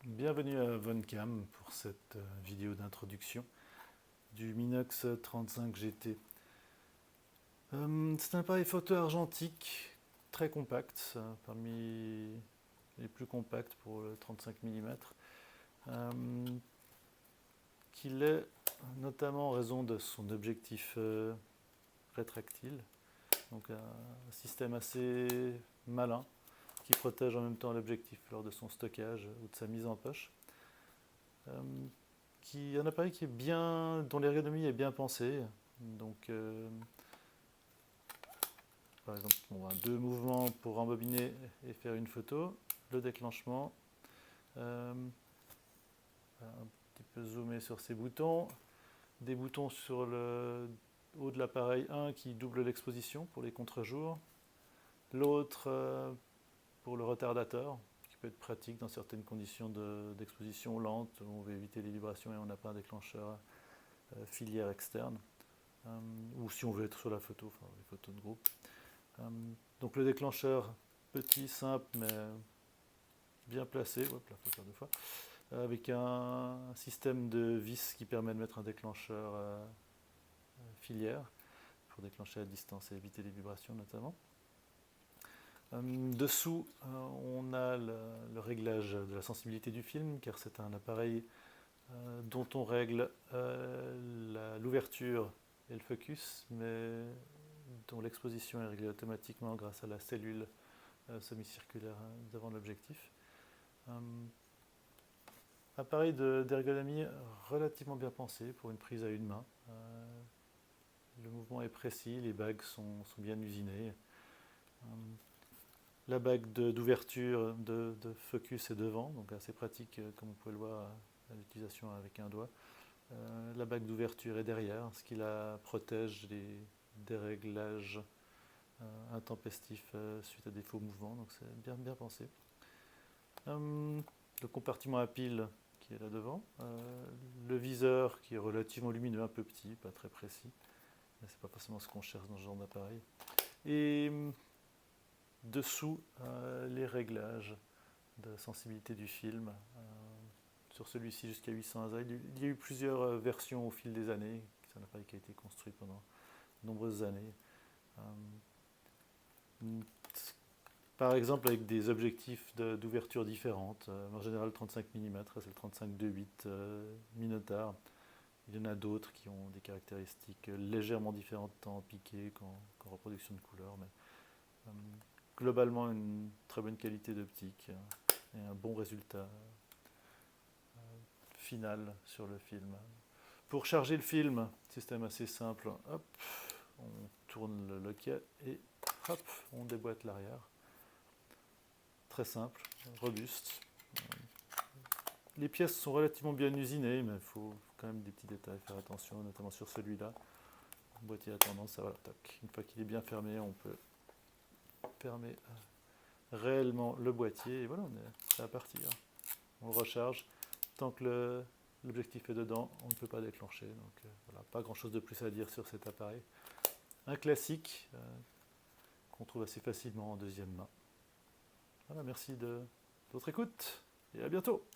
Bienvenue à VonCam pour cette vidéo d'introduction du Minox 35 GT. C'est un appareil photo argentique très compact, parmi les plus compacts pour le 35 mm, qu'il est notamment en raison de son objectif rétractile, donc un système assez malin qui protège en même temps l'objectif lors de son stockage ou de sa mise en poche. Un appareil qui est bien, dont l'ergonomie est bien pensée. Donc, par exemple, deux mouvements pour rembobiner et faire une photo, le déclenchement, un petit peu zoomé sur ces boutons, des boutons sur le haut de l'appareil, un qui double l'exposition pour les contre-jours, l'autre pour le retardateur, qui peut être pratique dans certaines conditions d'exposition lente, où on veut éviter les vibrations et on n'a pas un déclencheur filière externe, ou si on veut être sur la photo, enfin les photos de groupe. Donc le déclencheur petit, simple, mais bien placé, hop là, faut faire deux fois, avec un système de vis qui permet de mettre un déclencheur filière pour déclencher à distance et éviter les vibrations notamment. Dessous, on a le réglage de la sensibilité du film, car c'est un appareil dont on règle l'ouverture et le focus, mais dont l'exposition est réglée automatiquement grâce à la cellule semi-circulaire devant l'objectif. Appareil d'ergonomie relativement bien pensé pour une prise à une main. Le mouvement est précis, les bagues sont bien usinées. La bague d'ouverture, de focus est devant, donc assez pratique comme vous pouvez le voir à l'utilisation avec un doigt. La bague d'ouverture est derrière, ce qui la protège des déréglages intempestifs suite à des faux mouvements, donc c'est bien pensé. Le compartiment à pile qui est là devant, le viseur qui est relativement lumineux, un peu petit, pas très précis, mais c'est pas forcément ce qu'on cherche dans ce genre d'appareil. Et dessous, les réglages de sensibilité du film. Sur celui-ci jusqu'à 800 ASA. Il y a eu plusieurs versions au fil des années. C'est un appareil qui a été construit pendant de nombreuses années. Par exemple avec des objectifs d'ouverture différentes. En général 35 mm, c'est le 35-2.8 Minotaur. Il y en a d'autres qui ont des caractéristiques légèrement différentes tant en piqué qu'en reproduction de couleurs. Mais, globalement une très bonne qualité d'optique et un bon résultat final sur le film. Pour charger le film, système assez simple, hop, on tourne le loquet et hop, on déboîte l'arrière. Très simple, robuste. Les pièces sont relativement bien usinées, mais il faut quand même des petits détails, faire attention, notamment sur celui-là. Le boîtier a tendance à, voilà, tac. Une fois qu'il est bien fermé, on peut fermer réellement le boîtier et voilà, on est prêt à partir. On le recharge. Tant que l'objectif est dedans, on ne peut pas déclencher. Donc voilà, pas grand chose de plus à dire sur cet appareil. Un classique qu'on trouve assez facilement en deuxième main. Voilà, merci de votre écoute et à bientôt.